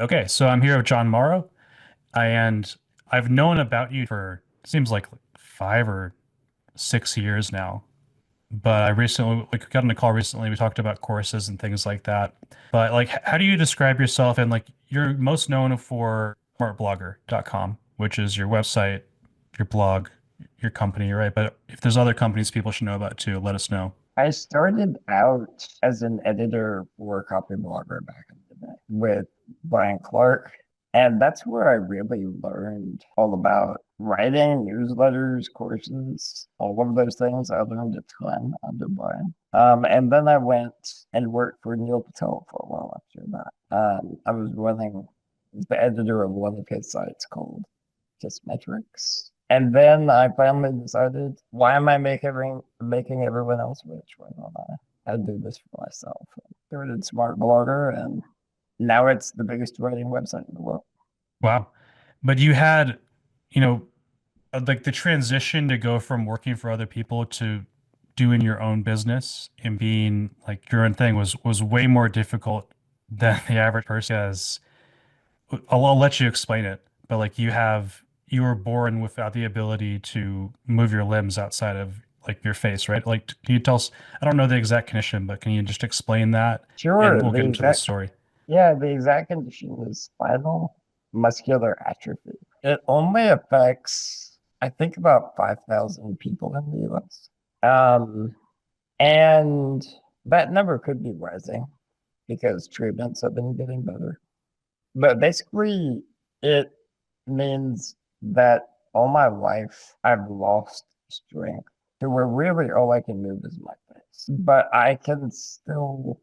Okay, so I'm here with Jon Morrow, and I've known about you for seems like 5 or 6 years now. But I recently we got on a call recently. We talked about courses and things like that. But like, how do you describe yourself? And like, you're most known for smartblogger.com, which is your website, your blog, your company, right? But if there's other companies people should know about too, let us know. I started out as an editor for Copy Blogger back in the day with Brian Clark. And that's where I really learned all about writing, newsletters, courses, all of those things. I learned a ton under Brian. And then I went and worked for Neil Patel for a while after that. I was running the editor of one of his sites called Just Metrics. And then I finally decided, why am I making everyone else rich? Why don't I do this for myself? Started Smart Blogger, and now it's the biggest writing website in the world. Wow. But you had, you know, like the transition to go from working for other people to doing your own business and being like your own thing was way more difficult than the average person has. I'll let you explain it, but like you were born without the ability to move your limbs outside of like your face, right? Like, can you tell us? I don't know the exact condition, but can you just explain that, and Sure, we'll get into the story. the exact condition is spinal muscular atrophy. It only affects, I think, about 5,000 people in the US. Um, and that number could be rising because treatments have been getting better. But basically, it means that all my life I've lost strength to where really all I can move is my face, but I can still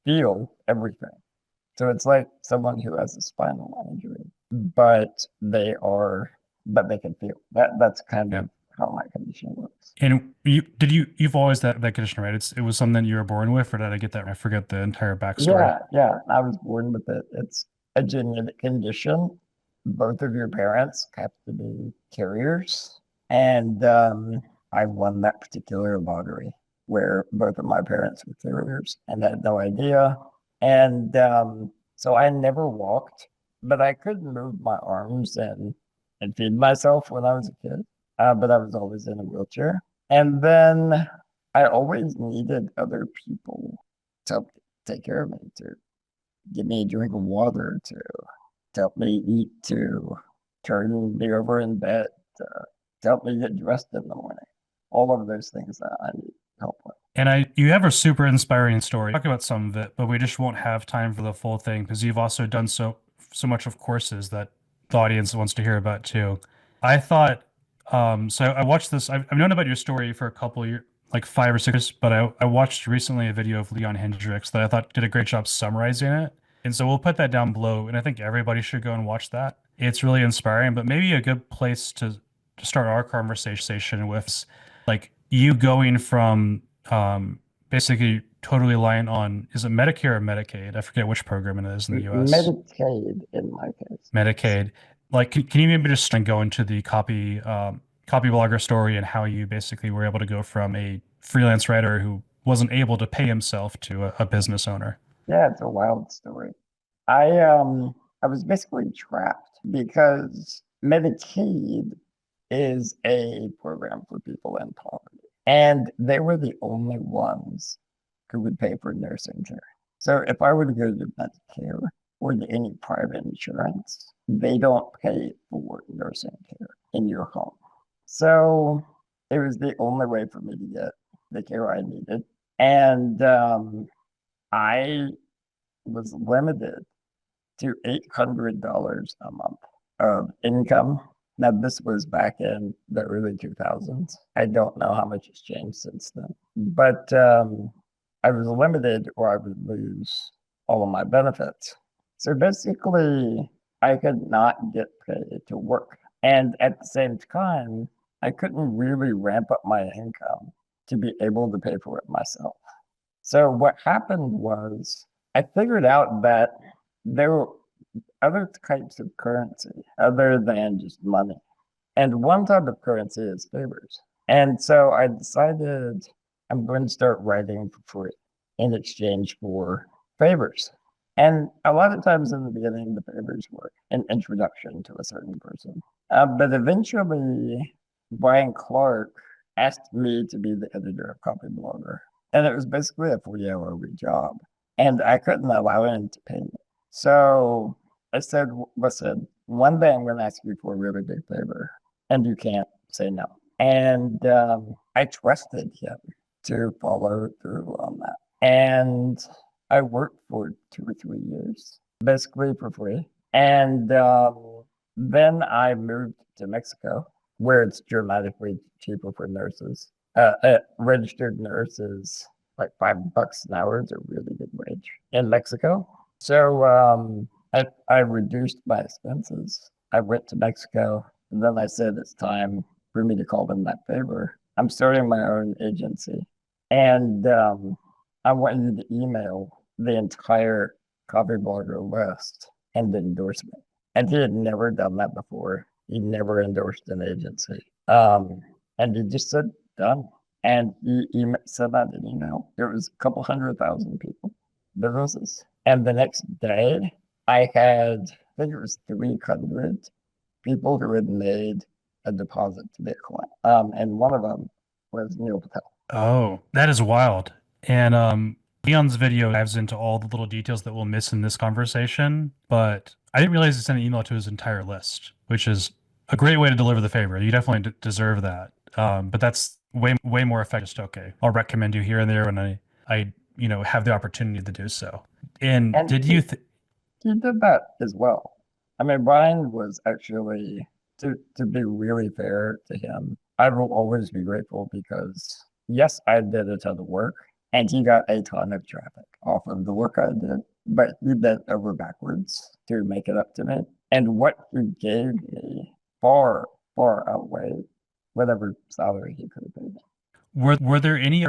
feel everything. So it's like someone who has a spinal injury, but they can feel that. That's kind Yeah. of how my condition works. And you've always that condition, right? It was something that you were born with, or did I get that? I forget the entire backstory. Yeah, I was born with it. It's a genetic condition. Both of your parents have to be carriers. And I won that particular lottery where both of my parents were carriers and had no idea. And so I never walked, but I could move my arms and feed myself when I was a kid. But I was always in a wheelchair. And then I always needed other people to take care of me, to give me a drink of water, to help me eat, to turn me over in bed, to help me get dressed in the morning. All of those things that I need help with. And you have a super inspiring story. Talk about some of it, but we just won't have time for the full thing because you've also done so much of courses that the audience wants to hear about too. I thought, so I watched this. I've known about your story for a couple of years, like 5 or 6 years, but I watched recently a video of Leon Hendricks that I thought did a great job summarizing it. And so we'll put that down below, and I think everybody should go and watch that. It's really inspiring, but maybe a good place to start our conversation with is, like you going from basically totally reliant on, is it Medicare or Medicaid? I forget which program it is in the US. Medicaid in my case. Medicaid. Like, can you maybe just go into the copy blogger story and how you basically were able to go from a freelance writer who wasn't able to pay himself to a business owner? Yeah, it's a wild story. I was basically trapped because Medicaid is a program for people in poverty. And they were the only ones who would pay for nursing care. So if I were to go to Medicare or to any private insurance, they don't pay for nursing care in your home. So it was the only way for me to get the care I needed. And I was limited to $800 a month of income. Now, this was back in the early 2000s. I don't know how much has changed since then, but I was limited or I would lose all of my benefits. So basically, I could not get paid to work. And at the same time, I couldn't really ramp up my income to be able to pay for it myself. So what happened was I figured out that there were other types of currency other than just money. And one type of currency is favors. And so I decided I'm going to start writing for free in exchange for favors. And a lot of times in the beginning, the favors were an introduction to a certain person. But eventually, Brian Clark asked me to be the editor of Copy Blogger. And it was basically a 40-hour-a-week job. And I couldn't allow him to pay me. So I said, listen, one day I'm going to ask you for a really big favor, and you can't say no. And I trusted him to follow through on that. And I worked for 2 or 3 years, basically for free. And then I moved to Mexico, where it's dramatically cheaper for nurses. Registered nurses, like $5 an hour is a really good wage in Mexico. So I reduced my expenses. I went to Mexico, and then I said it's time for me to call them that favor. I'm starting my own agency, and I wanted to email the entire Coffee Blogger list and endorse me. And he had never done that before. He never endorsed an agency. And he just said, done. And he sent out an email. There was a couple 100,000 people, businesses. And the next day, I had, I think it was 300 people who had made a deposit to Bitcoin. And one of them was Neil Patel. Oh, that is wild. And Leon's video dives into all the little details that we'll miss in this conversation, but I didn't realize he sent an email to his entire list, which is a great way to deliver the favor. You definitely deserve that. But that's way more effective. Just okay, I'll recommend you here and there when I have the opportunity to do so. And did you he did that as well. I mean, Brian was actually, to be really fair to him, I will always be grateful because yes, I did a ton of work and he got a ton of traffic off of the work I did, but he bent over backwards to make it up to me. And what he gave me far, far outweighed whatever salary he could have paid me. were there any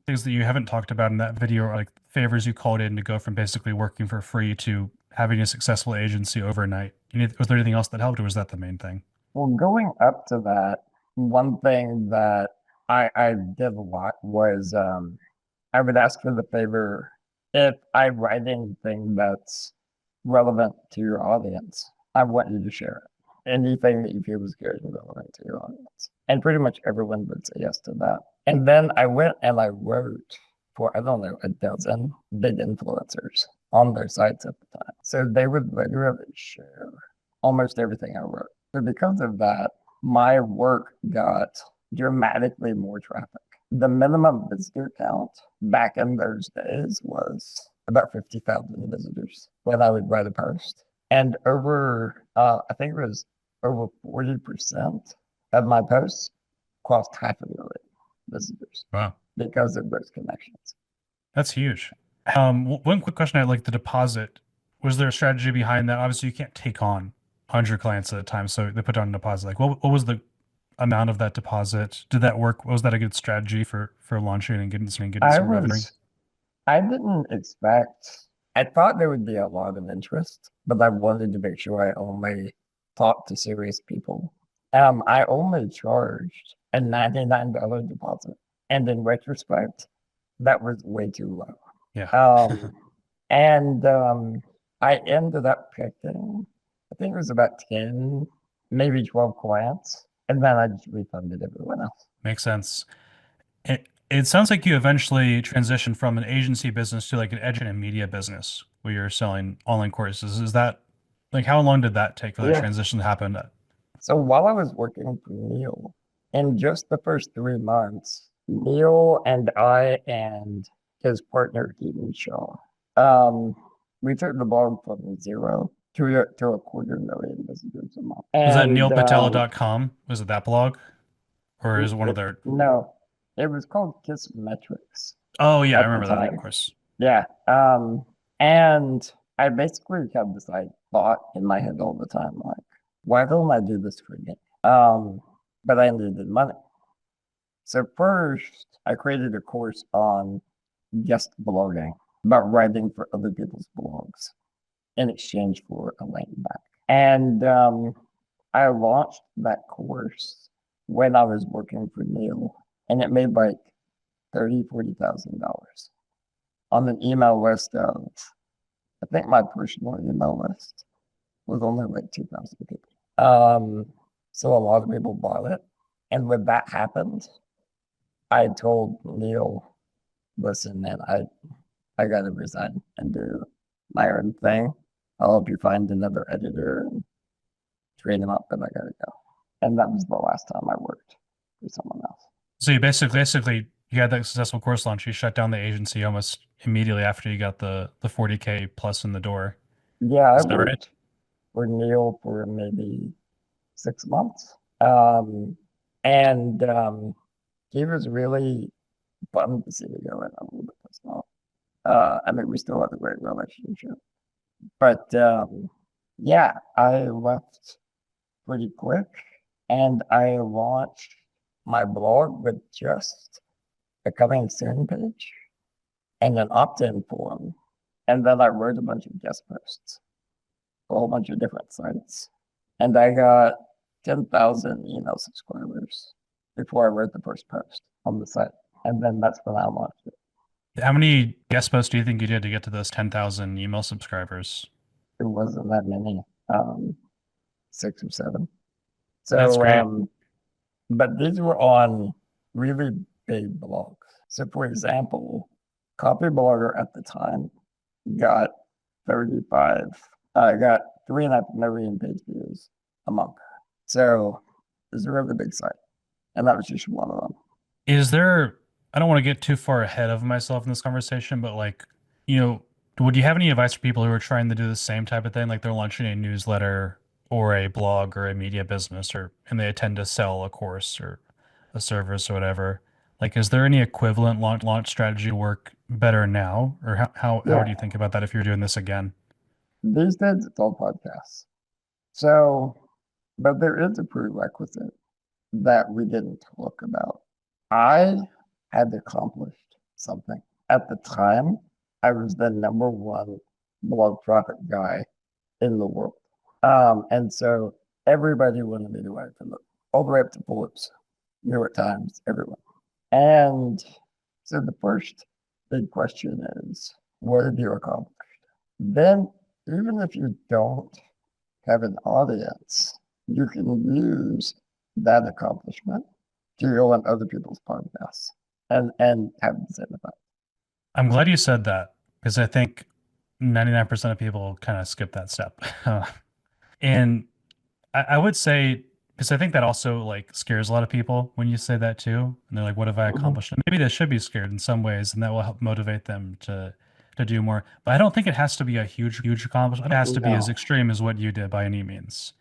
things that you haven't talked about in that video, or like favors you called in to go from basically working for free to having a successful agency overnight? Was there anything else that helped, or was that the main thing? Well, going up to that, one thing that I did a lot was I would ask for the favor if I write anything that's relevant to your audience, I want you to share it. Anything that you feel is good and relevant to your audience. And pretty much everyone would say yes to that. And then I went and I wrote for, I don't know, a dozen big influencers on their sites at the time. So they would literally share almost everything I wrote. So because of that, my work got dramatically more traffic. The minimum visitor count back in those days was about 50,000 visitors when I would write a post. And over, I think it was over 40% of my posts crossed 500,000 visitors. Wow, Because of those connections. that's huge. One quick question: I like the deposit. Was there a strategy behind that? Obviously, you can't take on 100 clients at a time, so they put down a deposit. Like, what was the amount of that deposit? Did that work? Was that a good strategy for launching and getting some revenue? I didn't expect, I thought there would be a lot of interest, but I wanted to make sure I only talked to serious people. I only charged a $99 deposit. And in retrospect, that was way too low. Yeah. And I ended up picking, I think it was about 10, maybe 12 clients. And then I just refunded everyone else. Makes sense. It sounds like you eventually transitioned from an agency business to like an education and media business where you're selling online courses. Is that like how long did that take for that transition to happen? So while I was working for Neil, in just the first 3 months, Neil and I and his partner Keaton Shaw, we took the blog from zero to a 250,000 visitors a month. Was that And neilpatel.com? Was it that blog? Or is it one of their no, it was called Kiss Metrics. Oh yeah, I at the remember that, of time. course. Yeah. And I basically had this like thought in my head all the time, like, why don't I do this for me? But I needed money. So first, I created a course on guest blogging, about writing for other people's blogs in exchange for a link back. And I launched that course when I was working for Neil, and it made like $30,000, $40,000 on an email list of I think my personal email list was only like 2,000 people. So a lot of people bought it. And when that happened, I told Neil, listen, man, I gotta resign and do my own thing. I'll help you find another editor and train him up, but I gotta go. And that was the last time I worked for someone else. So you basically you had that successful course launch. You shut down the agency almost immediately after you got the 40K plus in the door. Yeah, I Is that right? worked for Neil for maybe 6 months. And he was really bummed to see me go, and I'm a little bit pissed off. I mean, we still have a great relationship, but yeah, I left pretty quick, and I launched my blog with just a coming soon page and an opt-in form, and then I wrote a bunch of guest posts for a whole bunch of different sites, and I got 10,000 email subscribers before I wrote the first post on the site, and then that's when I launched it. How many guest posts do you think you did to get to those 10,000 email subscribers? It wasn't that many, 6 or 7. That's So, great. but these were on really big blogs. So, for example, Copy Blogger at the time got 35, got 3.5 million page views a month. So, it's a really big site, and that was just one of them. Is there, I don't want to get too far ahead of myself in this conversation, but like, you know, would you have any advice for people who are trying to do the same type of thing? Like they're launching a newsletter or a blog or a media business and they intend to sell a course or a service or whatever. Like, is there any equivalent launch strategy to work better now? Or how Yeah, do you think about that if you're doing this again? these days it's all podcasts. So, but there is a prerequisite that we didn't talk about. I had accomplished something. At the time, I was the number one blog profit guy in the world. And so everybody wanted me to write for them, all the way up to Forbes, New York Times, everyone. And so the first big question is, what have you accomplished? Then, even if you don't have an audience, you can use that accomplishment to go on other people's podcasts and have the same effect. I'm glad you said that because I think 99% of people kind of skip that step. And I would say, because I think that also like scares a lot of people when you say that too. And they're like, what have I Mhm. accomplished? And maybe they should be scared in some ways, and that will help motivate them to do more. But I don't think it has to be a huge accomplishment. It has to be as No, extreme as what you did by any means,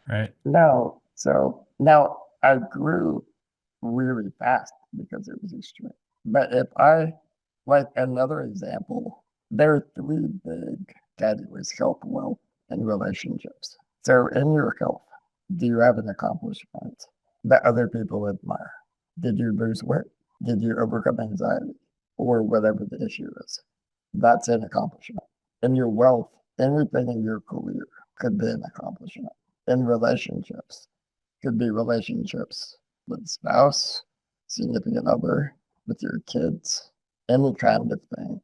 right? no. So now I grew really fast because it was extreme. But if I, like another example, there are 3 big categories: health, wealth, and relationships. So in your health, do you have an accomplishment that other people admire? Did you lose weight? Did you overcome anxiety or whatever the issue is? That's an accomplishment. In your wealth, anything in your career could be an accomplishment. In relationships, could be relationships with spouse, significant other, with your kids, any kind of thing.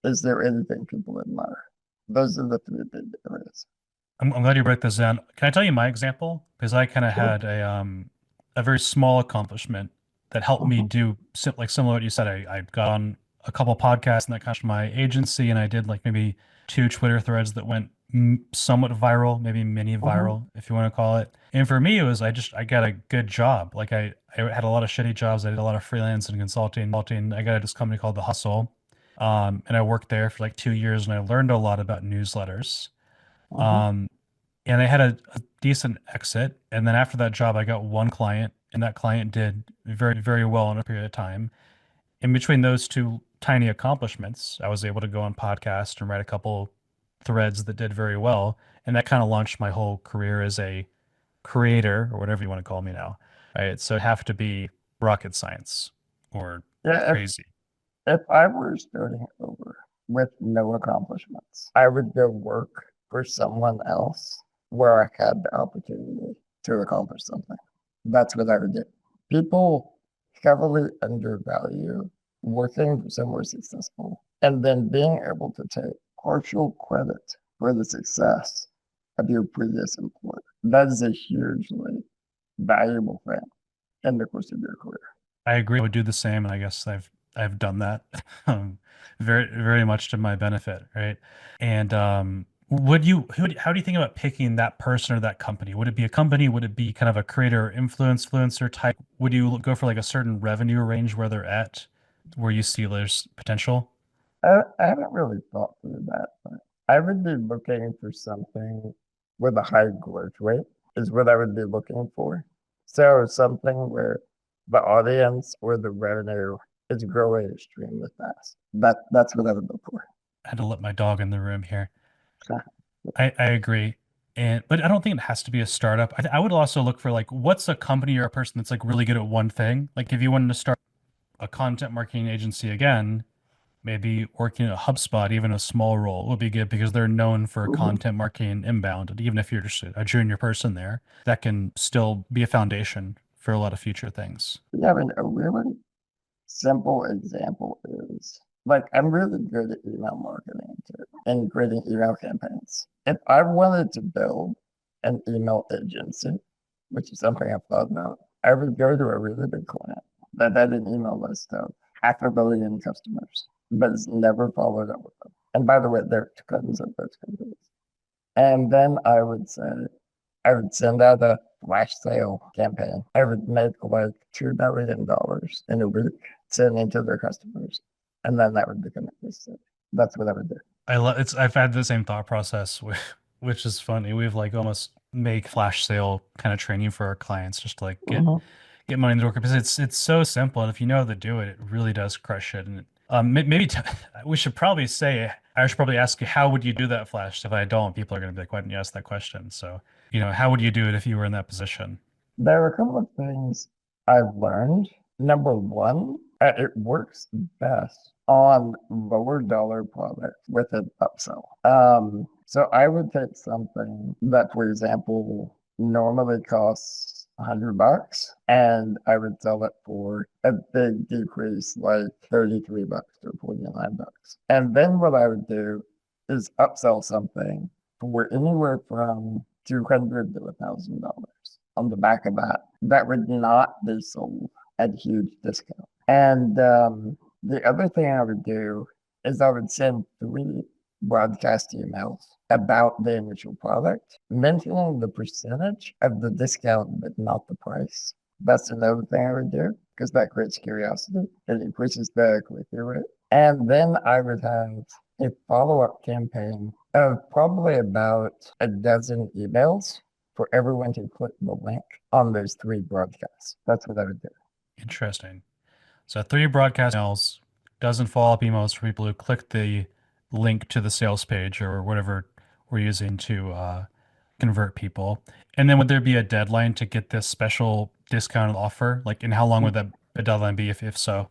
Is there anything people admire? Those are the 3 big areas. I'm glad you broke this down. Can I tell you my example? Because I kind of Sure. had a very small accomplishment that helped me Mhm. do like similar to what you said. I got on a couple podcasts and that kind of my agency, and I did like maybe 2 Twitter threads that went somewhat viral, maybe mini Mhm. viral, if you want to call it. And for me, it was I got a good job. Like I had a lot of shitty jobs. I did a lot of freelance and consulting. I got this company called The Hustle, and I worked there for like 2 years, and I learned a lot about newsletters. Mhm. Um, and I had a decent exit. And then after that job, I got one client, and that client did very well in a period of time. In between those two tiny accomplishments, I was able to go on podcast and write a couple threads that did very well. And that kind of launched my whole career as a creator or whatever you want to call me now. Right. So it'd have to be rocket science or Yeah, crazy. if I were starting over with no accomplishments, I would go work for someone else where I had the opportunity to accomplish something. That's what I would do. People heavily undervalue working for somewhere successful and then being able to take partial credit for the success of your previous employer. That is a hugely valuable thing in the course of your career. I agree. I would do the same, and I guess I've done that very very much to my benefit, right? And how do you think about picking that person or that company? Would it be a company? Would it be kind of a creator or influencer type? Would you go for like a certain revenue range where they're at, where you see there's potential? I haven't really thought through that, but I would be looking for something with a high growth rate is what I would be looking for. So something where the audience or the revenue is growing extremely fast. That's what I would look for. I had to let my dog in the room here. Yeah. I agree. But I don't think it has to be a startup. I would also look for like what's a company or a person that's like really good at one thing. Like if you wanted to start a content marketing agency again, maybe working at HubSpot, even a small role would be good because they're known for Mhm. content marketing inbound. And even if you're just a junior person there, that can still be a foundation for a lot of future things. Yeah, I mean, a really simple example is like I'm really good at email marketing too, and creating email campaigns. If I wanted to build an email agency, which is something I've thought about, I would go to a really big client that had an email list of 500 million customers, but has never followed up with them. And by the way, there are tons of those companies. And then I would send out a flash sale campaign. I would make like $2 million in a week, sending to their customers, and then that would become a case study. That's what I would do. I love it's I've had the same thought process which is funny. We've like almost make flash sale kind of training for our clients just to like Mhm. get money in the door because it's so simple, and if you know how to do it, it really does crush it. And maybe we should probably say I should probably ask you how would you do that flash. If I don't, people are going to be like, why didn't you ask that question? So how would you do it if you were in that position? There are a couple of things I've learned. Number one, it works best on lower dollar products with an upsell. So I would take something that, for example, normally costs $100, and I would sell it for a big decrease, like $33 or $49. And then what I would do is upsell something for anywhere from 200 to $1,000 on the back of that. That would not be sold at huge discount. And the other thing I would do is I would send 3 broadcast emails about the initial product, mentioning the percentage of the discount, but not the price. That's another thing I would do because that creates curiosity and increases the click-through rate. And then I would have a follow-up campaign of probably about a dozen emails for everyone to click the link on those 3 broadcasts. That's what I would do. Interesting. So 3 broadcast emails, dozen follow-up emails for people who click the link to the sales page or whatever we're using to convert people. And then would there be a deadline to get this special discounted offer? Like, and how long would that deadline be if so?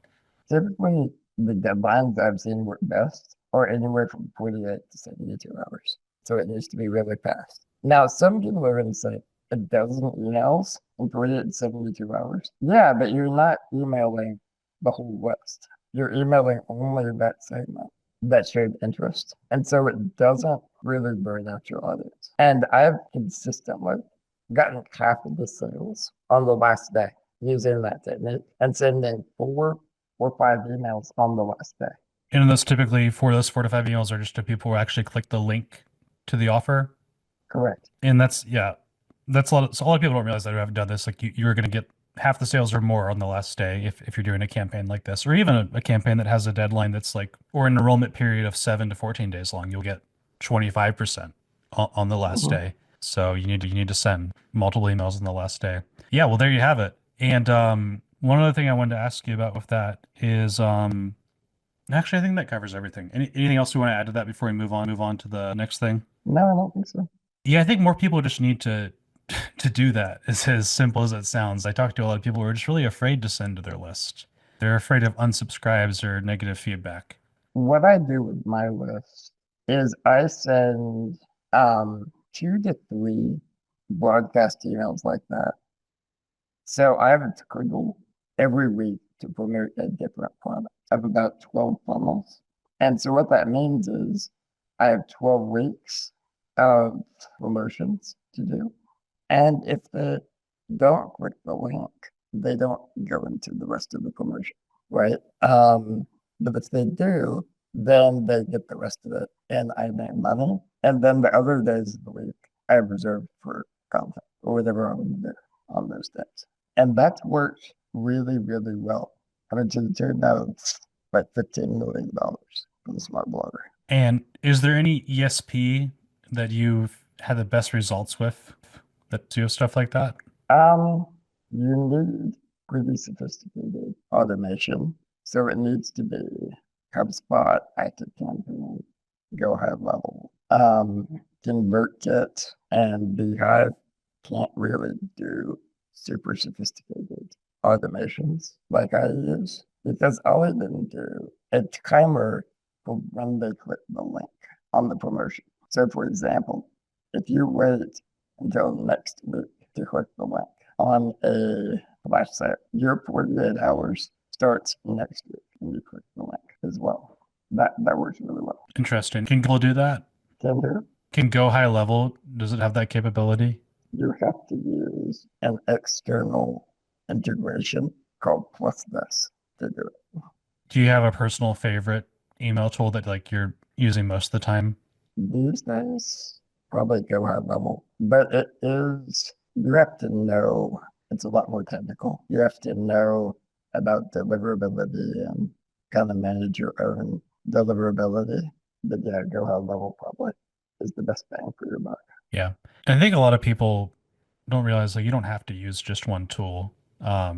Typically, the deadlines I've seen work best are anywhere from 48 to 72 hours. So it needs to be really fast. Now, some people are going to say a dozen emails in 48 to 72 hours. Yeah, but you're not emailing the whole list. You're emailing only that segment that showed interest. And so it doesn't really burn out your audience. And I've consistently gotten half of the sales on the last day using that technique and sending 4 or 5 emails on the last day. And those typically for those 4 to 5 emails are just to people who actually click the link to the offer. Correct. And that's a lot. So a lot of people don't realize that who haven't done this. Like you're going to get half the sales or more on the last day if you're doing a campaign like this, or even a campaign that has a deadline that's like, or an enrollment period of 7 to 14 days long. You'll get 25% on the last Mhm. day. So you need to send multiple emails on the last day. Yeah, well there you have it. And one other thing I wanted to ask you about with that is actually I think that covers everything. Anything else you want to add to that before we move on to the next thing? No, I don't think so. Yeah, I think more people just need to to do that. It's as simple as it sounds. I talk to a lot of people who are just really afraid to send to their list. They're afraid of unsubscribes or negative feedback. What I do with my list is I send 2 to 3 broadcast emails like that. So I have a schedule every week to promote a different product. I have about 12 funnels. And so what that means is I have 12 weeks of promotions to do. And if they don't click the link, they don't go into the rest of the promotion, right? But if they do, then they get the rest of it and I make money. And then the other days of the week, I have reserved for content or whatever I want to do on those days. And that's worked really, really well. I mean, to the tune of like $15 million for the smart blogger. And is there any ESP that you've had the best results with that do stuff like that? Um, you need pretty sophisticated automation. So it needs to be HubSpot, ActiveCampaign, go high level. ConvertKit and Beehive can't really do super sophisticated automations like I use because all I didn't do a timer for when they click the link on the promotion. So for example, if you wait until next week to click the link on a flash sale, your 48 hours starts next week when you click the link as well. That works really well. Interesting. Can Google do that? Tinder, Can Go High Level, does it have that capability? you have to use an external integration called Plus This to do it. Do you have a personal favorite email tool that like you're using most of the time? These days, probably Go High Level, but it is, you have to know, it's a lot more technical. You have to know about deliverability and kind of manage your own deliverability. But yeah, Go High Level probably is the best bang for your buck. Yeah. And I think a lot of people don't realize like you don't have to use just one tool. I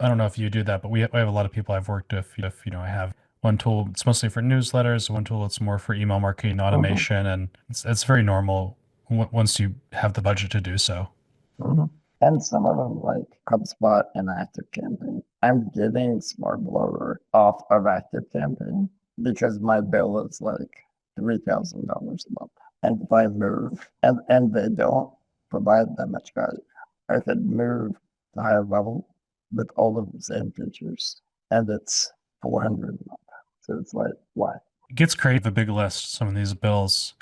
don't know if you do that, but we have a lot of people I've worked with. If I have one tool, it's mostly for newsletters. One tool, it's more for email marketing automation, and it's very normal once you have the budget to do so. And some of them like HubSpot and ActiveCampaign. I'm getting Smart Blower off of ActiveCampaign because my bill is like $3,000 a month. And if I move and they don't provide that much value, I could move to higher level with all of the same features and it's 400 a month. So it's like, why? It gets crazy, a big list, some of these bills.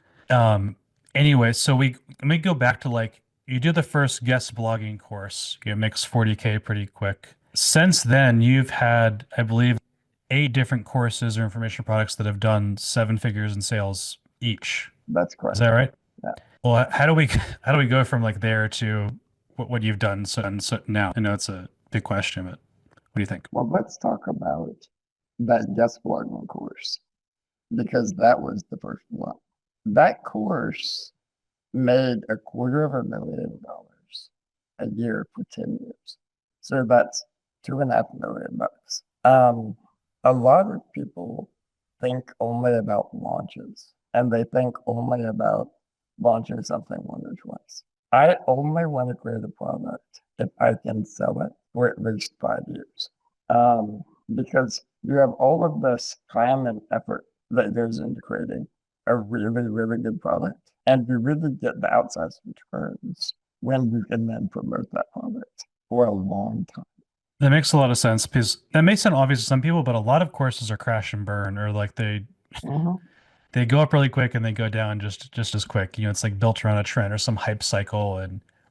Anyway, so let me go back to like you do the first guest blogging course. It makes 40K pretty quick. Since then, you've had, I believe, 8 different courses or information products that have done 7 figures in sales each. That's correct. Is that right? Yeah. Well, how do we go from like there to what you've done so now? I know it's a big question, but what do you think? Well, let's talk about that guest blogging course because that was the first one. That course made $250,000 a year for 10 years. So that's $2.5 million. A lot of people think only about launches and they think only about launching something once or twice. I only want to create a product if I can sell it for at least 5 years. Because you have all of this time and effort that goes into creating a really, really good product. And you really get the outsized returns when you can then promote that product for a long time. That makes a lot of sense because that may sound obvious to some people, but a lot of courses are crash and burn, or like they go up really quick and they go down just as quick. It's like built around a trend or some hype cycle,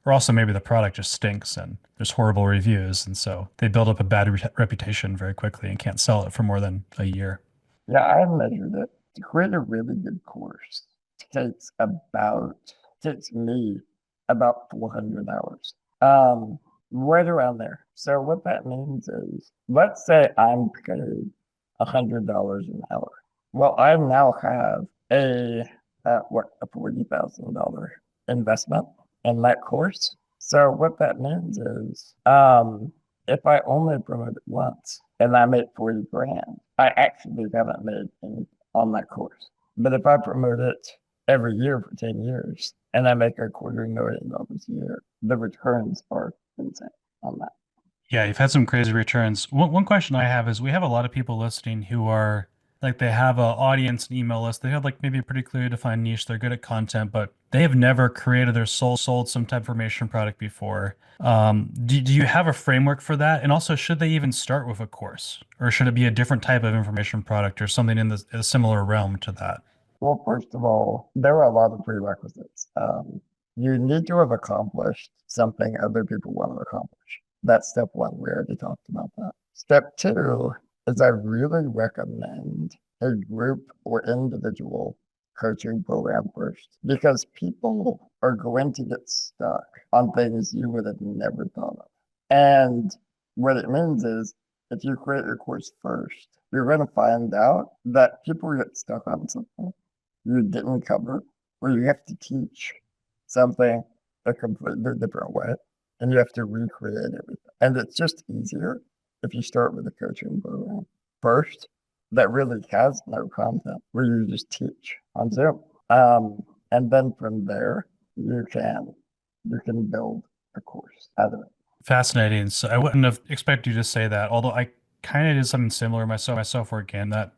or also maybe the product just stinks and there's horrible reviews, and so they build up a bad reputation very quickly and can't sell it for more than a year. Yeah, I measured it. To create a really good course takes me about 400 hours. Right around there. So what that means is, let's say I'm paid $100 an hour. Well, I now have a $40,000 investment in that course. So what that means is, if I only promote it once and I make 40 grand, I actually haven't made any on that course. But if I promote it every year for 10 years and I make $250,000 a year, the returns are insane on that. Yeah, you've had some crazy returns. One question I have is we have a lot of people listening who are like they have an audience and email list. They have like maybe a pretty clearly defined niche. They're good at content, but they have never created or sold some type of information product before. Do you have a framework for that? And also, should they even start with a course, or should it be a different type of information product or something in a similar realm to that? Well, first of all, there are a lot of prerequisites. You need to have accomplished something other people want to accomplish. That's step one. We already talked about that. Step two is I really recommend a group or individual coaching program first because people are going to get stuck on things you would have never thought of. And what it means is if you create your course first, you're going to find out that people get stuck on something you didn't cover, or you have to teach something a completely different way, and you have to recreate everything. And it's just easier if you start with a coaching program first that really has no content, where you just teach on Zoom. And then from there, you can build a course out of it. Fascinating. So I wouldn't have expected you to say that, although I kind of did something similar myself, my software game that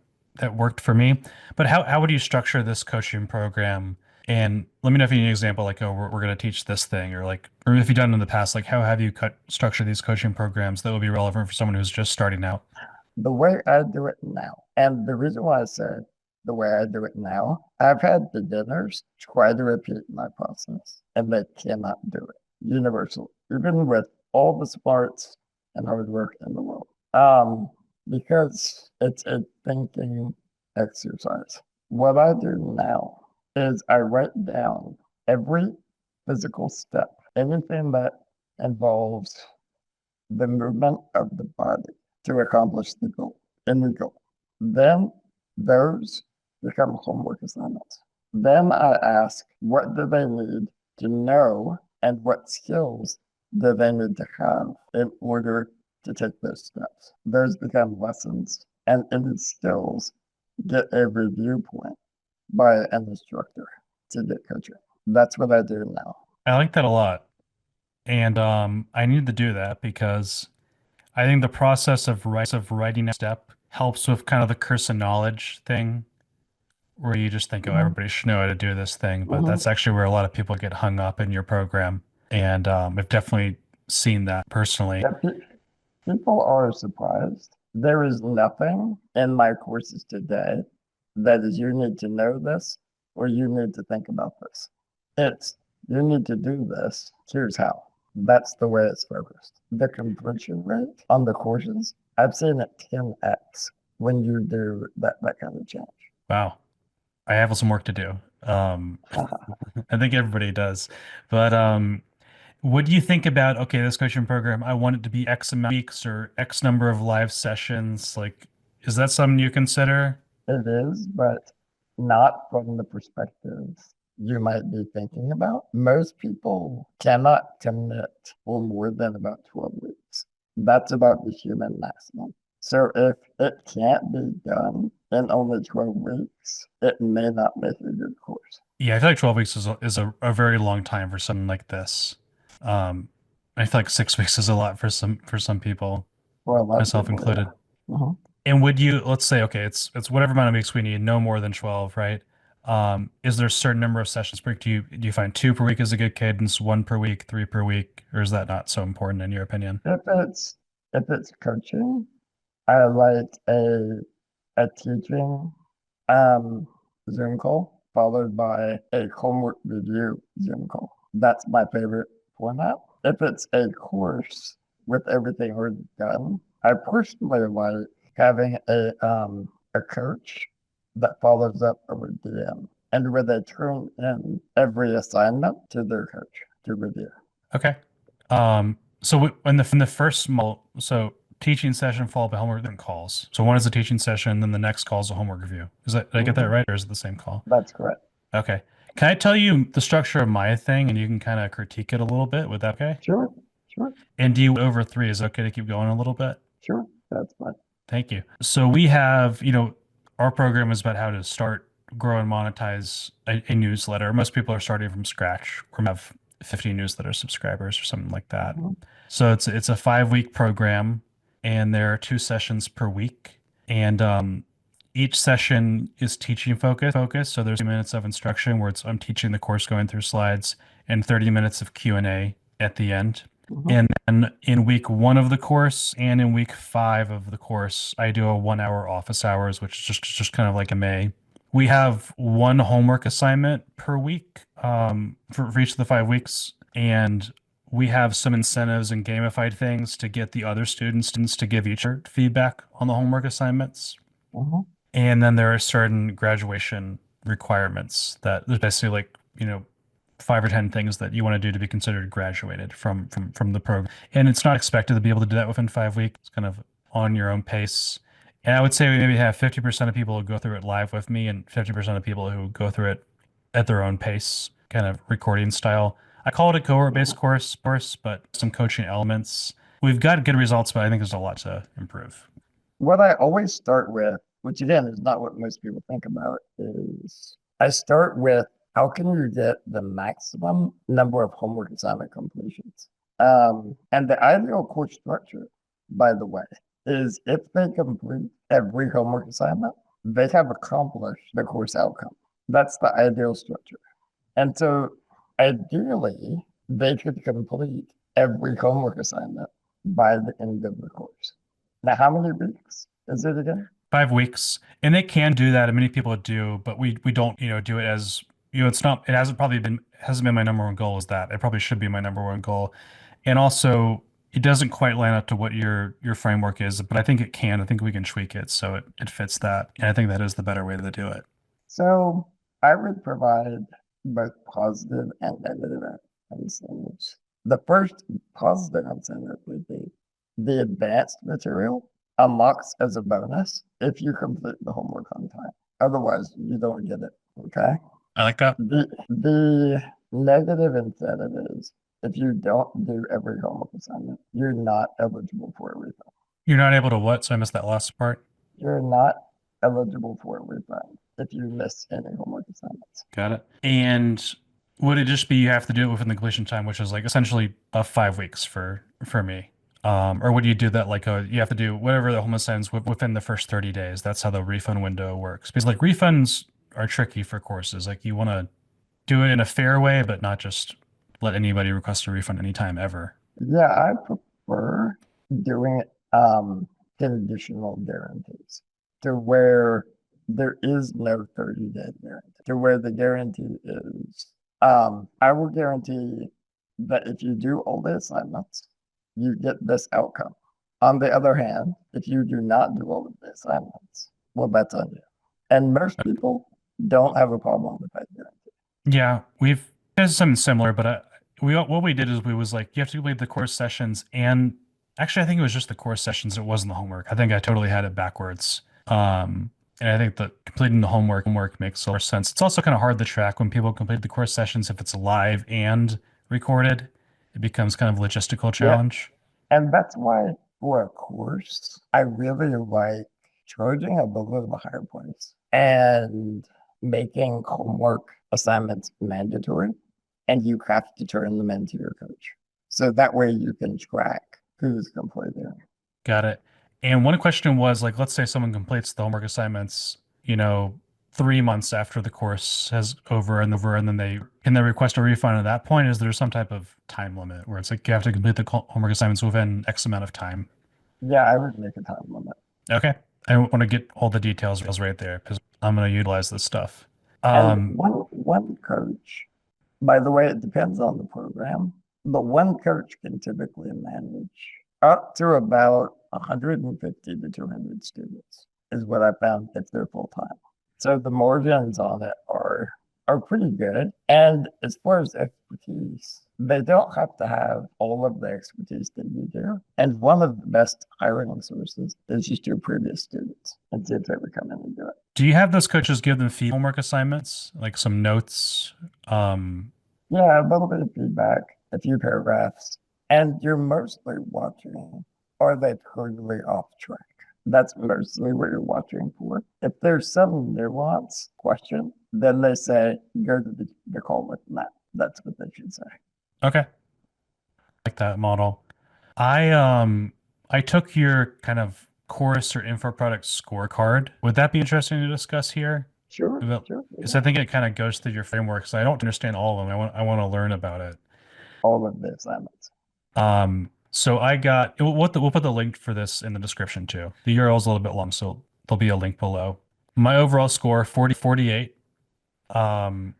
worked for me. But how would you structure this coaching program? And let me know if you need an example, like, oh, we're going to teach this thing, or like, or if you've done in the past, like, how have you structured these coaching programs that would be relevant for someone who's just starting out? The way I do it now, and the reason why I said the way I do it now, I've had beginners try to repeat my process, and they cannot do it universally, even with all the smarts and hard work in the world. Because it's a thinking exercise. What I do now is I write down every physical step, anything that involves the movement of the body to accomplish the goal, any goal. Then those become homework assignments. Then I ask, what do they need to know and what skills do they need to have in order to take those steps? Those become lessons, and any skills get a review point by an instructor to get coaching. That's what I do now. I like that a lot. And I need to do that because I think the process of writing a step helps with kind of the curse of knowledge thing, where you just think, oh, Mhm, everybody should know how to do this thing. But mhm. that's actually where a lot of people get hung up in your program. And I've definitely seen that personally. Yeah, people are surprised. There is nothing in my courses today that is you need to know this or you need to think about this. It's you need to do this. Here's how. That's the way it's focused. The completion rate on the courses, I've seen it 10x when you do that kind of change. Wow. I have some work to do. I think everybody does. But what do you think about, okay, this coaching program, I want it to be X amount of weeks or X number of live sessions? Like, is that something you consider? It is, but not from the perspective you might be thinking about. Most people cannot commit for more than about 12 weeks. That's about the human maximum. So if it can't be done in only 12 weeks, it may not make a good course. Yeah, I feel like 12 weeks is a very long time for something like this. Um, I feel like 6 weeks is a lot for some people, For a lot of myself people, included. yeah. Mhm. And would you, let's say, okay, it's whatever amount of weeks we need, no more than 12, right? Is there a certain number of sessions per week? Do you find two per week is a good cadence, one per week, three per week, or is that not so important in your opinion? If it's coaching, I like a teaching um, Zoom call followed by a homework review Zoom call. That's my favorite format. If it's a course with everything already done, I personally like having a coach that follows up over DM and where they turn in every assignment to their coach to review. Okay. So in the first small, so teaching session followed by homework then calls. So one is a teaching session, then the next call is a homework review. Did I get that Mhm. right, or is it the same call? That's correct. Okay. Can I tell you the structure of my thing and you can kind of critique it a little bit? Would that okay? Sure, sure, And do you over three? Is it okay to keep going a little bit? sure. That's fine. Thank you. So we have, our program is about how to start, grow, and monetize a newsletter. Most people are starting from scratch. We have 50 newsletter subscribers or something like that. Mhm, So it's a 5 week program, and there are 2 sessions per week, and each session is teaching focus. So there's 2 minutes of instruction where I'm teaching the course, going through slides, and 30 minutes of Q&A at the end. mhm, And then in week 1 of the course and in week 5 of the course, I do a 1 hour office hours, which is just kind of like a May, We have one homework assignment per week for each of the 5 weeks, and we have some incentives and gamified things to get the other students to give each other feedback on the homework assignments. Mhm. And then there are certain graduation requirements that there's basically like, 5 or 10 things that you want to do to be considered graduated from the program. And it's not expected to be able to do that within 5 weeks. It's kind of on your own pace. And I would say we maybe have 50% of people who go through it live with me and 50% of people who go through it at their own pace, kind of recording style. I call it a cohort-based course, but some coaching elements. We've got good results, but I think there's a lot to improve. What I always start with, which again is not what most people think about, is I start with how can you get the maximum number of homework assignment completions? And the ideal course structure, by the way, is if they complete every homework assignment, they have accomplished the course outcome. That's the ideal structure. And so ideally, they could complete every homework assignment by the end of the course. Now, how many weeks is it again? 5 weeks, and they can do that, and many people do, but we don't, do it as, it's not, it hasn't been my number one goal is that. It probably should be my number one goal. And also, it doesn't quite line up to what your framework is, but I think it can. I think we can tweak it so it fits that. And I think that is the better way to do it. So I would provide both positive and negative incentives. The first positive incentive would be the advanced material unlocks as a bonus if you complete the homework on time. Otherwise, you don't get it. Okay. I like that. The negative incentive is if you don't do every homework assignment, you're not eligible for a refund. You're not able to what? So I missed that last part. You're not eligible for a refund if you miss any homework assignments. Got it. And would it just be you have to do it within the completion time, which is like essentially 5 weeks for me? Or would you do that like you have to do whatever the home assignments within the first 30 days? That's how the refund window works. Because like refunds are tricky for courses. Like you want to do it in a fair way, but not just let anybody request a refund anytime ever. Yeah, I prefer doing conditional guarantees to where there is no 30-day guarantee, to where the guarantee is I will guarantee that if you do all the assignments, you get this outcome. On the other hand, if you do not do all of the assignments, well, that's on you. And most people don't have a problem with that guarantee. Yeah, we've there's something similar, but what we did is we was like you have to complete the course sessions, and actually I think it was just the course sessions. It wasn't the homework. I think I totally had it backwards. And I think that completing the homework makes more sense. It's also kind of hard to track when people complete the course sessions if it's live and recorded. It becomes kind of a logistical Yeah. challenge. And that's why for a course, I really like charging a little bit of a higher price and making homework assignments mandatory. And you have to turn them into your coach. So that way you can track who's completing. Got it. And one question was like, let's say someone completes the homework assignments, 3 months after the course has over, and then they request a refund at that point? Is there some type of time limit where it's like you have to complete the homework assignments within X amount of time? Yeah, I would make a time limit. Okay. I want to get all the details right there because I'm going to utilize this stuff. And one coach, by the way, it depends on the program, but one coach can typically manage up to about 150 to 200 students is what I found if they're full time. So the margins on it are pretty good. And as far as expertise, they don't have to have all of the expertise that you do. And one of the best hiring sources is just your previous students and see if they would come in and do it. Do you have those coaches give them homework assignments, like some notes? Yeah, a little bit of feedback, a few paragraphs, and you're mostly watching, are they totally off track? That's mostly what you're watching for. If there's some nuance question, then they say, go to the call with Matt. That's what they should say. Okay. Like that model. I took your kind of course or info product scorecard. Would that be interesting to discuss here? Sure, About, sure. because I think it kind of goes through your frameworks. I don't understand all of them. I want to learn about it. All of the assignments. So we'll put the link for this in the description too. The URL is a little bit long, so there'll be a link below. My overall score 48. Um,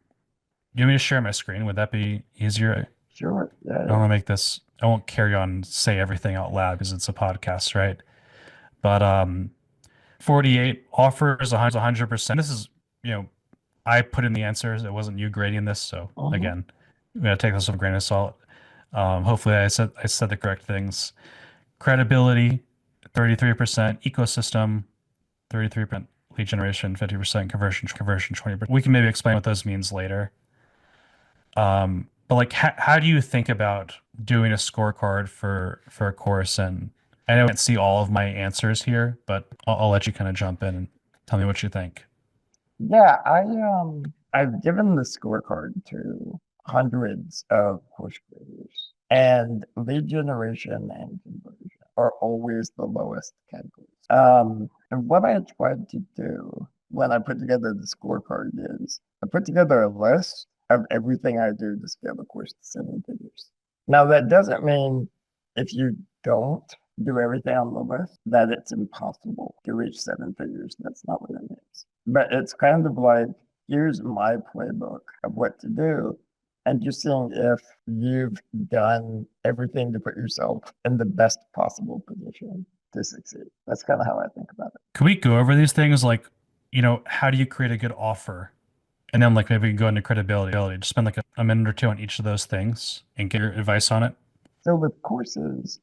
you want me to share my screen? Would that be easier? Sure. Yeah, I don't yeah. want to make this. I won't carry on and say everything out loud because it's a podcast, right? But 48 offers 100%. This is, you know, I put in the answers. It wasn't you grading this, so Mhm. again, we gotta take this with a grain of salt. Hopefully, I said the correct things. Credibility, 33%. Ecosystem, 33%. Lead generation, 50%. Conversion, 20%. We can maybe explain what those means later. But like, how do you think about doing a scorecard for a course? And I know I can't see all of my answers here, but I'll let you kind of jump in and tell me what you think. Yeah, I've given the scorecard to hundreds of course creators, and lead generation and conversion are always the lowest categories. And what I tried to do when I put together the scorecard is I put together a list of everything I do to scale the course to 7 figures. Now, that doesn't mean if you don't do everything on the list that it's impossible to reach 7 figures. That's not what it means. But it's kind of like, here's my playbook of what to do. And just seeing if you've done everything to put yourself in the best possible position to succeed. That's kind of how I think about it. Could we go over these things like, how do you create a good offer? And then like maybe we can go into credibility. Just spend like a minute or two on each of those things and get your advice on it. So with courses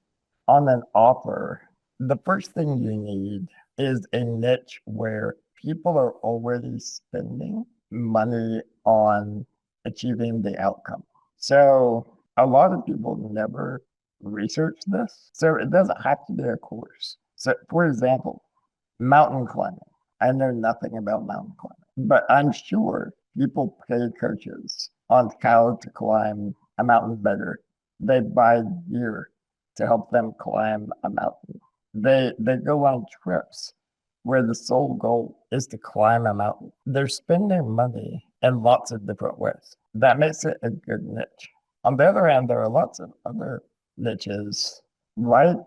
on an offer, the first thing you need is a niche where people are already spending money on achieving the outcome. So a lot of people never research this. So it doesn't have to be a course. So for example, mountain climbing. I know nothing about mountain climbing, but I'm sure people pay coaches on how to climb a mountain better. They buy gear to help them climb a mountain. They go on trips where the sole goal is to climb a mountain. They're spending money in lots of different ways. That makes it a good niche. On the other hand, there are lots of other niches like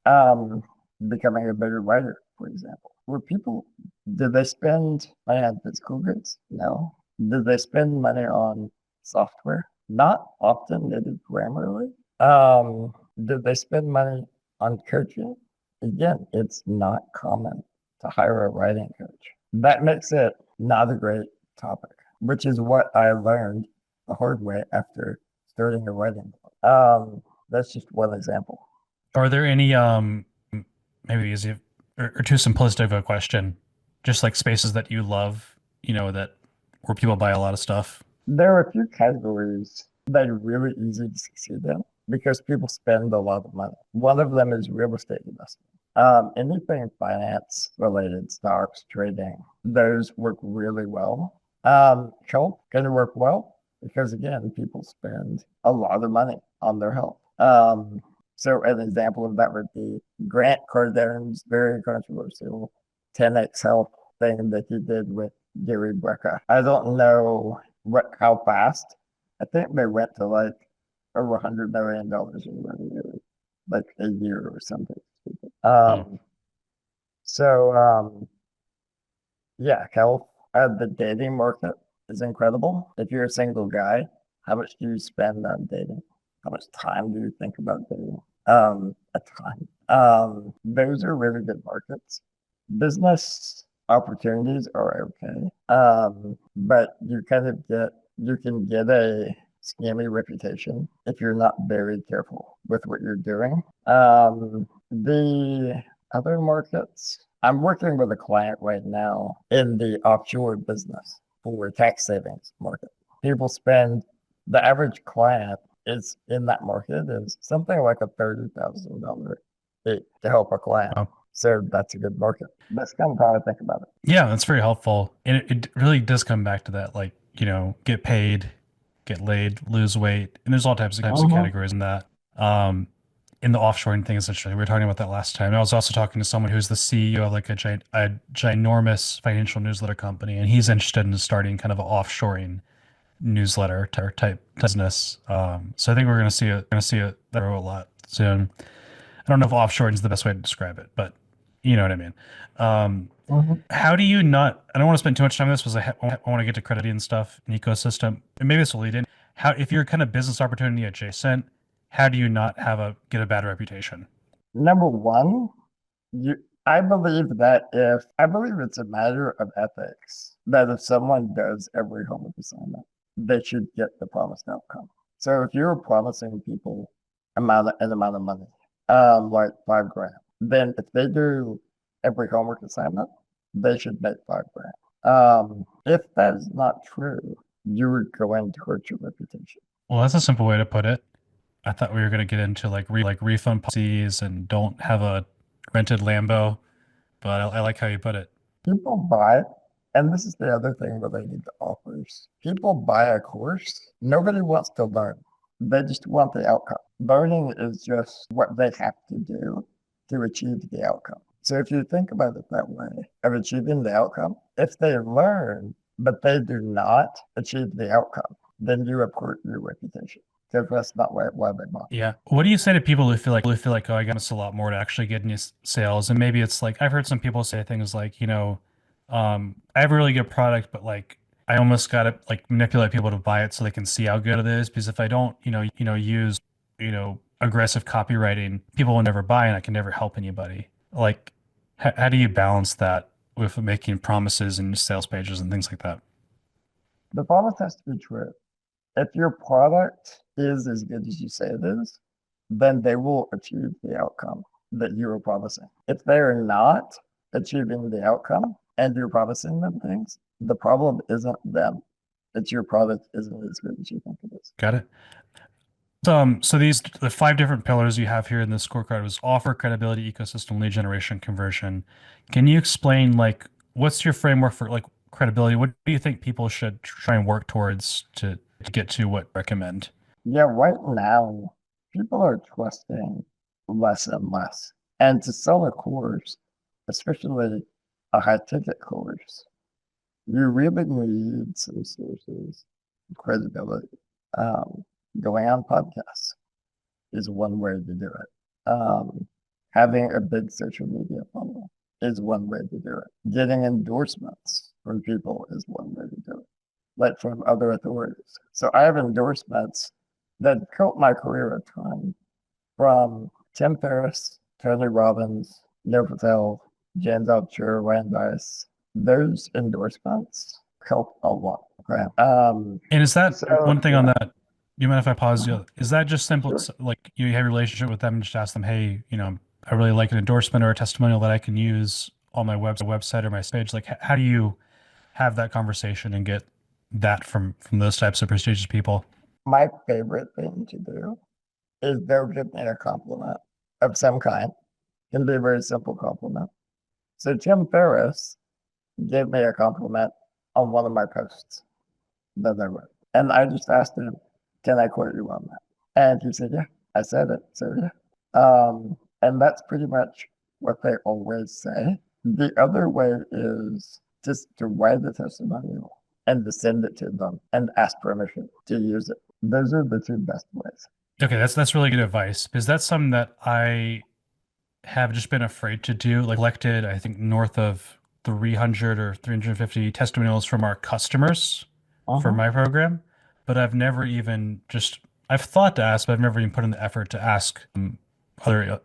um, becoming a better writer, for example, where people did they spend money on physical goods? No. Did they spend money on software? Not often. They did primarily. Did they spend money on coaching? Again, it's not common to hire a writing coach. That makes it not a great topic, which is what I learned the hard way after starting a writing blog. That's just one example. Are there any maybe easy or too simplistic of a question, just like spaces that you love, that where people buy a lot of stuff? There are a few categories that are really easy to succeed in because people spend a lot of money. One of them is real estate investment. Anything finance related, stocks, trading, those work really well. Health can work well because again, people spend a lot of money on their health. So an example of that would be Grant Cardone's very controversial 10x health thing that he did with Gary Brecka. I don't know how fast. I think they went to like over $100 million in revenue, like a year or something. Oh, Um, so yeah, health. The dating market is incredible. If you're a single guy, how much do you spend on dating? How much time do you think about dating? A ton. Those are really good markets. Business opportunities are okay. But you can get a scammy reputation if you're not very careful with what you're doing. The other markets, I'm working with a client right now in the offshore business for tax savings market. People spend, the average client is in that market is something like a $30,000 fee to help a client. wow. So that's a good market. That's kind of how I think about it. Yeah, that's very helpful. And it really does come back to that, like, get paid, get laid, lose weight. And there's all types of Mhm. categories in that. Um, in the offshoring thing, essentially. We were talking about that last time. I was also talking to someone who's the CEO of like a ginormous financial newsletter company, and he's interested in starting kind of an offshoring newsletter type business. So I think we're gonna see it grow a lot soon. I don't know if offshoring is the best way to describe it, but you know what I mean. Mhm. How do you not? I don't want to spend too much time on this because I want to get to credit and stuff and ecosystem. And maybe this will lead in. How if you're kind of business opportunity adjacent, how do you not have a get a bad reputation? Number one, you, I believe that if I believe it's a matter of ethics that if someone does every homework assignment, they should get the promised outcome. So if you're promising people an amount of money, like 5 grand, then if they do every homework assignment, they should make 5 grand. If that is not true, you are going to hurt your reputation. Well, that's a simple way to put it. I thought we were going to get into like refund policies and don't have a rented Lambo, but I like how you put it. People buy, and this is the other thing related to offers. People buy a course. Nobody wants to learn. They just want the outcome. Learning is just what they have to do to achieve the outcome. So if you think about it that way, of achieving the outcome, if they learn, but they do not achieve the outcome, then you have hurt your reputation. Because that's not why they bought. Yeah. What do you say to people who feel like, oh, I got this a lot more to actually get any sales? And maybe it's like I've heard some people say things like, I have a really good product, but like I almost gotta like manipulate people to buy it so they can see how good it is. Because if I don't, use, aggressive copywriting, people will never buy and I can never help anybody. Like, how do you balance that with making promises and sales pages and things like that? The promise has to be true. If your product is as good as you say it is, then they will achieve the outcome that you are promising. If they are not achieving the outcome and you're promising them things, the problem isn't them. It's your product isn't as good as you think it is. Got it. So the 5 different pillars you have here in this scorecard was offer, credibility, ecosystem, lead generation, conversion. Can you explain like what's your framework for like credibility? What do you think people should try and work towards to get to what recommend? Yeah, right now, people are trusting less and less. And to sell a course, especially a high ticket course, you really need some sources of credibility. Um, Going on podcasts is one way to do it. Having a big social media funnel is one way to do it. Getting endorsements from people is one way to do it, like from other authorities. So I have endorsements that helped my career a ton from Tim Ferriss, Tony Robbins, Neil Patel, James Altucher, Rand Weiss. Those endorsements help a lot. Okay. And is that So one thing on yeah, that? You mind if I pause uh-huh, you? Is that just simple, sure. like you have a relationship with them and just ask them, hey, I really like an endorsement or a testimonial that I can use on my website or my page. Like, how do you have that conversation and get that from those types of prestigious people? My favorite thing to do is they'll give me a compliment of some kind. Can be a very simple compliment. So Tim Ferriss gave me a compliment on one of my posts that I wrote. And I just asked him, can I quote you on that? And he said, yeah, I said it. So yeah. And that's pretty much what they always say. The other way is just to write the testimonial and to send it to them and ask permission to use it. Those are the two best ways. Okay, that's really good advice because that's something that I have just been afraid to do. Like collected, I think north of 300 or 350 testimonials from our customers for Uh-huh. my program, but I've never even just I've thought to ask, but I've never even put in the effort to ask other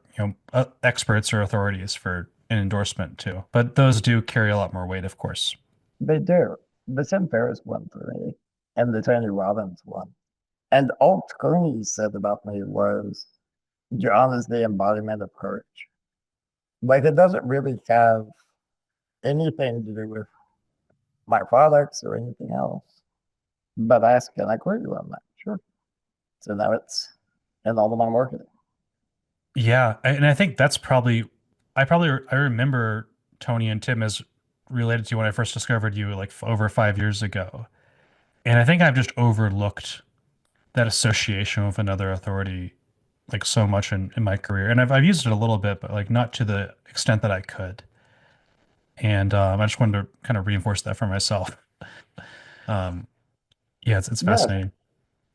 experts or authorities for an endorsement too. But those do carry a lot more weight, of course. They do. The Tim Ferriss one for me and the Tony Robbins one. And all Tony said about me was, John is the embodiment of courage. Like it doesn't really have anything to do with my products or anything else. But I asked, can I quote you on that? Sure. So now it's in all of my marketing. Yeah, and I think that's I remember Tony and Tim as related to when I first discovered you like over 5 years ago. And I think I've just overlooked that association with another authority like so much in my career. And I've used it a little bit, but like not to the extent that I could. And I just wanted to kind of reinforce that for myself. Um, yeah, it's Yeah. fascinating.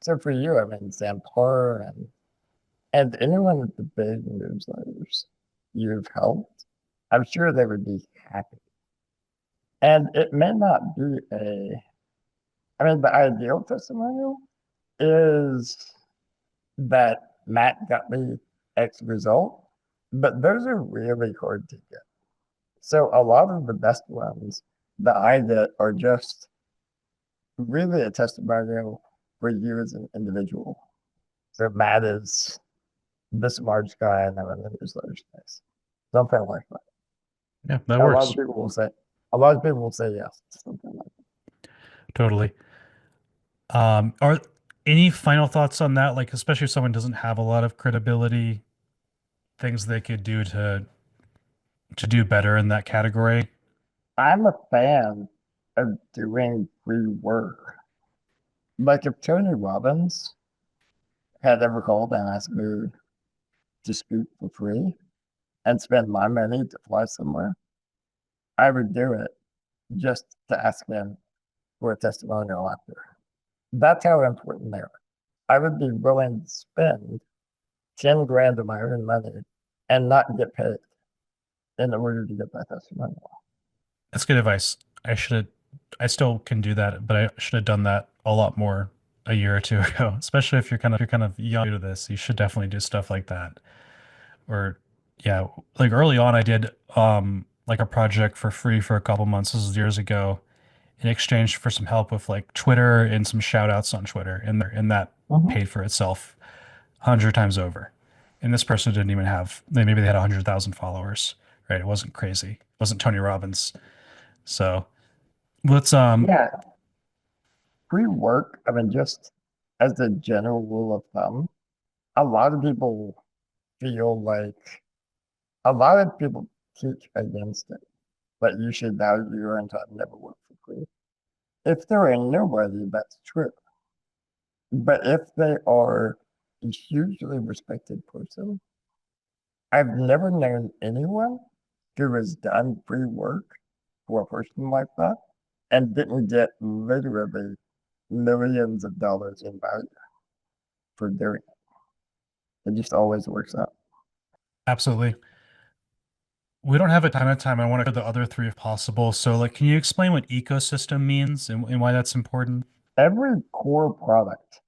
So for you, I mean, Sam Parr and anyone with the big newsletters you've helped, I'm sure they would be happy. And it may not be I mean, the ideal testimonial is that Matt got me X result, but those are really hard to get. So a lot of the best ones that I get are just really a testimonial for you as an individual. So Matt is this large guy and I'm in this large space. Something like that. Yeah, that A lot works. of people will say a lot of people will say yes to something like Totally. Are any final thoughts on that? Like, especially if someone doesn't have a lot of credibility, things they could do to do better in that category? that. I'm a fan of doing free work. Like if Tony Robbins had ever called and asked me to speak for free and spend my money to fly somewhere, I would do it just to ask him for a testimonial after. That's how important they are. I would be willing to spend 10 grand of my own money and not get paid in order to get that testimonial. That's good advice. I still can do that, but I should have done that a lot more a year or two ago. Especially if you're kind of young to this, you should definitely do stuff like that. Or yeah, like early on, I did like a project for free for a couple months. This was years ago, in exchange for some help with like Twitter and some shout outs on Twitter, and that Mhm. paid for itself 100 times over. And this person didn't even have, maybe they had 100,000 followers, right? It wasn't crazy. It wasn't Tony Robbins. So let's Yeah, free work, I mean, just as a general rule of thumb, a lot of people feel like a lot of people teach against it, but you should value your own time, never work for free. If they're a nobody, that's true. But if they are a hugely respected person, I've never known anyone who has done free work for a person like that and didn't get literally millions of dollars in value for doing it. It just always works out. absolutely. We don't have a ton of time. I want to cover the other three if possible. So like, can you explain what ecosystem means and why that's important? Every core product,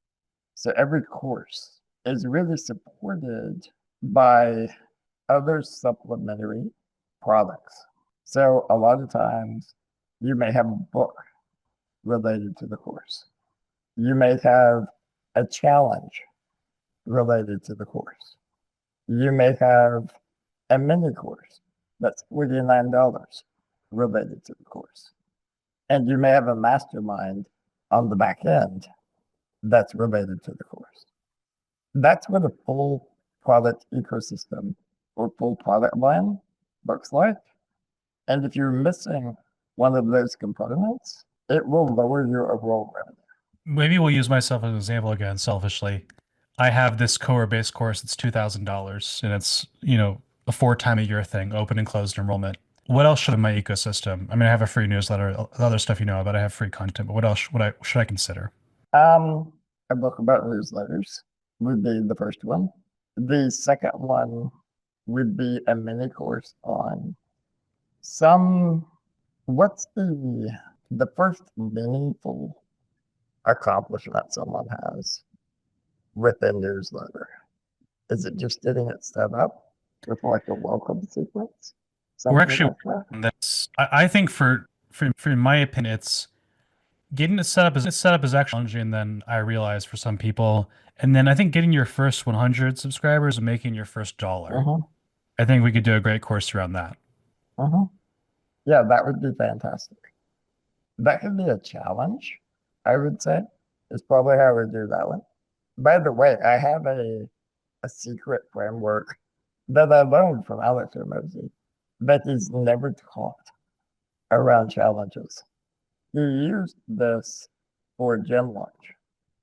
so every course is really supported by other supplementary products. So a lot of times you may have a book related to the course. You may have a challenge related to the course. You may have a mini course that's $49 related to the course. And you may have a mastermind on the back end that's related to the course. That's what a full product ecosystem or full product line looks like. And if you're missing one of those components, it will lower your overall revenue. Maybe we'll use myself as an example again, selfishly. I have this core based course that's $2,000 and it's, a 4 time a year thing, open and closed enrollment. What else should in my ecosystem? I mean, I have a free newsletter, other stuff about. I have free content, but what else should I consider? A book about newsletters would be the first one. The second one would be a mini course on some what's the first meaningful accomplishment someone has with a newsletter? Is it just getting it set up with like a welcome sequence? We're Something actually like that? that's I think for in my opinion, it's getting it set up is actually challenging than I realize for some people. And then I think getting your first 100 subscribers and making your first dollar. Uh-huh. I think we could do a great course around that. Uh-huh. Yeah, that would be fantastic. That could be a challenge, I would say. Is probably how I would do that one. By the way, I have a secret framework that I learned from Alex Ramosi that he's never taught around challenges. He used this for gym launch.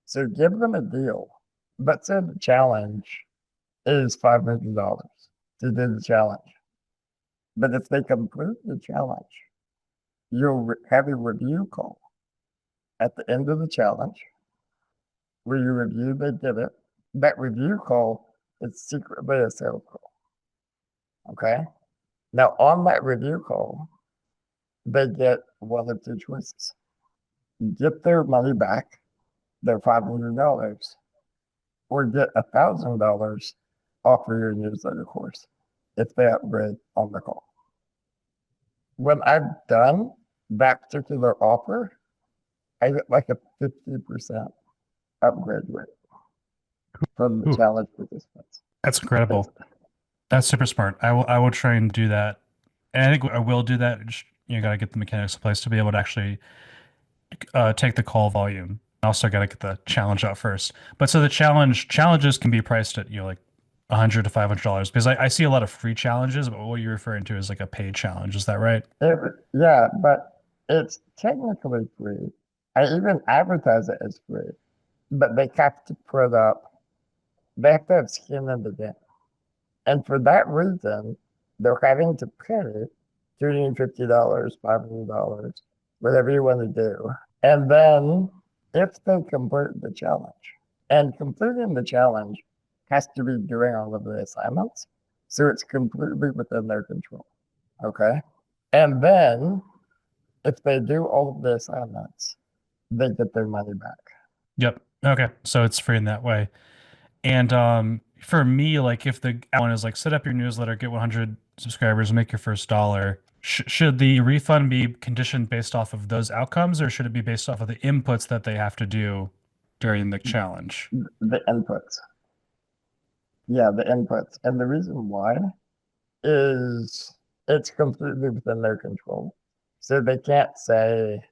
So give them a deal. Let's say the challenge is $500 to do the challenge. But if they complete the challenge, you'll have a review call at the end of the challenge where you review they did it. That review call is secretly a sales call. Okay. Now, on that review call, they get one of two choices: get their money back, their $500, or get $1,000 off of your newsletter course if they upgrade on the call. When I've done that particular offer, I get like a 50% upgrade rate from the Ooh, challenge participants. that's incredible. That's super smart. I will try and do that. And I think I will do that. Just, you got to get the mechanics in place to be able to actually take the call volume. Also got to get the challenge out first. But so the challenges can be priced at like $100 to $500 because I see a lot of free challenges, but what you're referring to is like a paid challenge. Is that right? Yeah, but it's technically free. I even advertise it as free, but they have to put up, they have to have skin in the game. And for that reason, they're having to pay $250, $500, whatever you want to do. And then if they complete the challenge, and completing the challenge has to be doing all of the assignments, so it's completely within their control. Okay. And then if they do all of the assignments, they get their money back. Yep. Okay. So it's free in that way. And for me, like if the one is like set up your newsletter, get 100 subscribers, make your first dollar, should the refund be conditioned based off of those outcomes, or should it be based off of the inputs that they have to do during the challenge? The inputs. Yeah, the inputs. And the reason why is it's completely within their control. So they can't say,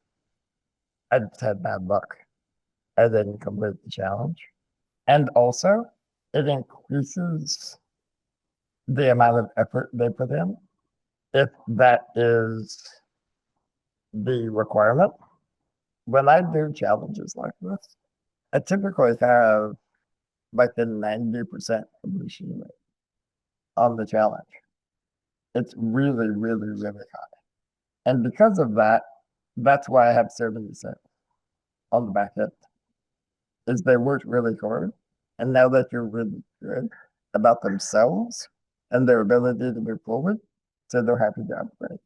I just had bad luck. I didn't complete the challenge. And also, it increases the amount of effort they put in if that is the requirement. When I do challenges like this, I typically have like the 90% completion rate on the challenge. It's really, really, really high. And because of that, that's why I have 70% on the back end, is they worked really hard. And now that you're really good about themselves and their ability to move forward, so they're happy to upgrade.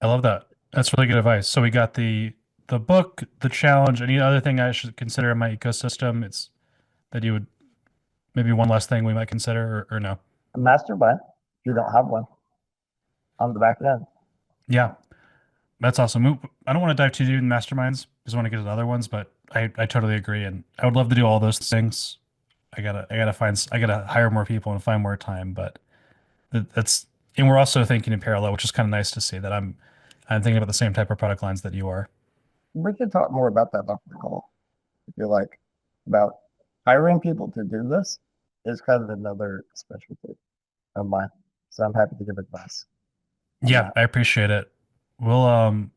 I love that. That's really good advice. So we got the book, the challenge, any other thing I should consider in my ecosystem? It's that you would maybe one last thing we might consider or no? A master plan, if you don't have one on the back end. Yeah, that's awesome. I don't want to dive too deep in masterminds because I want to get to the other ones, but I totally agree. And I would love to do all those things. I gotta hire more people and find more time, but that's, and we're also thinking in parallel, which is kind of nice to see that I'm thinking about the same type of product lines that you are. We can talk more about that off the call if you like. About hiring people to do this is kind of another specialty of mine. So I'm happy to give advice on Yeah, that. I appreciate it. We'll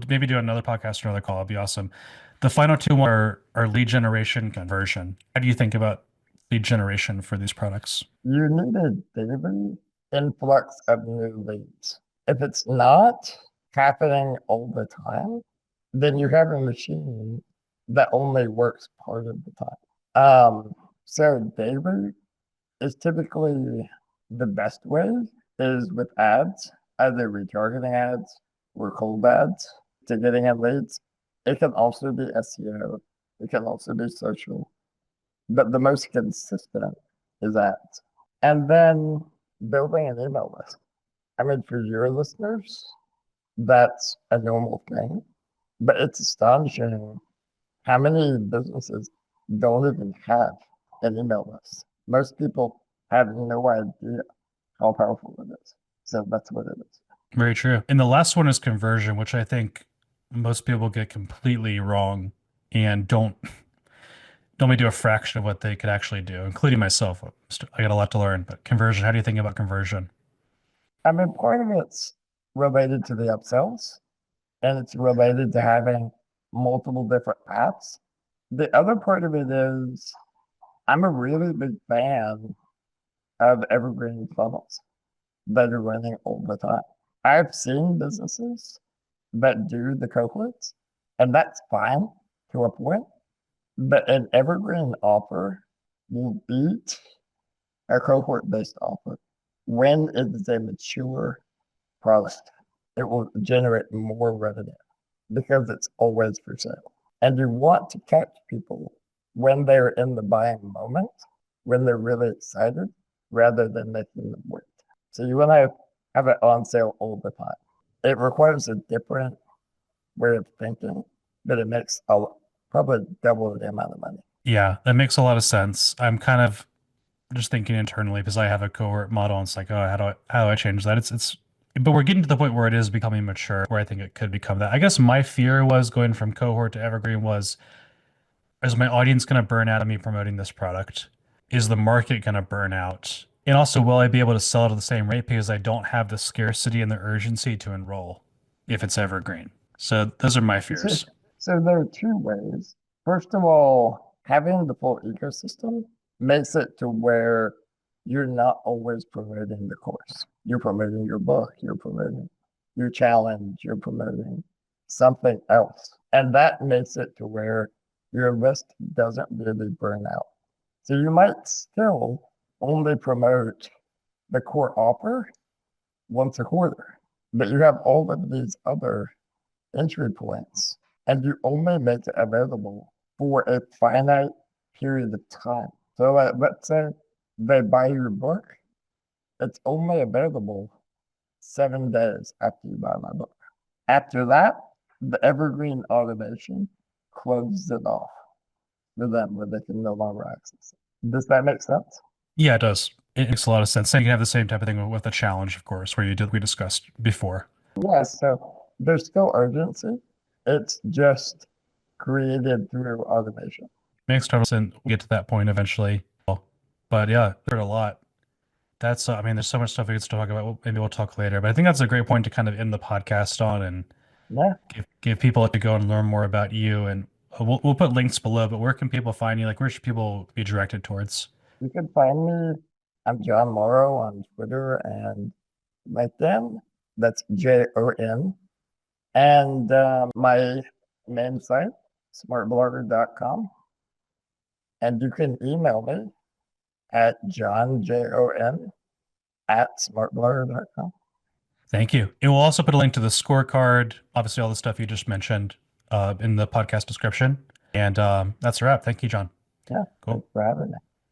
maybe do another podcast or another call. It'd be awesome. The final two are lead generation conversion. How do you think about lead generation for these products? You need a daily influx of new leads. If it's not happening all the time, then you have a machine that only works part of the time. So daily is typically the best way is with ads, either retargeting ads or cold ads to getting in leads. It can also be SEO. It can also be social, but the most consistent is ads. And then building an email list. I mean, for your listeners, that's a normal thing, but it's astonishing how many businesses don't even have an email list. Most people have no idea how powerful it is. So that's what it is. Very true. And the last one is conversion, which I think most people get completely wrong and don't only do a fraction of what they could actually do, including myself. I got a lot to learn, but conversion, how do you think about conversion? I mean, part of it's related to the upsells and it's related to having multiple different paths. The other part of it is I'm a really big fan of evergreen funnels that are running all the time. I've seen businesses that do the cohorts, and that's fine to a point, but an evergreen offer will beat a cohort based offer when it is a mature product. it will generate more revenue because it's always for sale. And you want to catch people when they're in the buying moment, when they're really excited, rather than making them wait. So you want to have it on sale all the time. It requires a different way of thinking, but it makes probably double the amount of money. Yeah, that makes a lot of sense. I'm kind of just thinking internally because I have a cohort model and it's like, oh, how do I change that? But we're getting to the point where it is becoming mature, where I think it could become that. I guess my fear was going from cohort to evergreen was, is my audience going to burn out of me promoting this product? Is the market going to burn out? And also, will I be able to sell it at the same rate because I don't have the scarcity and the urgency to enroll if it's evergreen? So those are my So, fears. so there are two ways. First of all, having the full ecosystem makes it to where you're not always promoting the course. You're promoting your book, you're promoting your challenge, you're promoting something else. And that makes it to where your list doesn't really burn out. So you might still only promote the core offer once a quarter, but you have all of these other entry points and you only make it available for a finite period of time. So let's say they buy your book, it's only available 7 days after you buy my book. After that, the evergreen automation closes it off for them where they can no longer access it. Does that make sense? Yeah, it does. It makes a lot of sense. And you can have the same type of thing with the challenge, of course, where we discussed before. Yeah, so there's still urgency. It's just created through automation. Makes total sense. We'll get to that point eventually. But yeah, heard a lot. That's, I mean, there's so much stuff we could still talk about. Maybe we'll talk later. But I think that's a great point to kind of end the podcast on and Yeah, give people to go and learn more about you. And we'll put links below, but where can people find you? Like, where should people be directed towards? you can find me. I'm Jon Morrow on Twitter and LinkedIn. That's JON. And my main site, smartblogger.com. And you can email me at JON at smartblogger.com. Thank you. And we'll also put a link to the scorecard, obviously all the stuff you just mentioned in the podcast description. And that's a wrap. Thank you, Jon. Yeah, Cool. thanks for having me.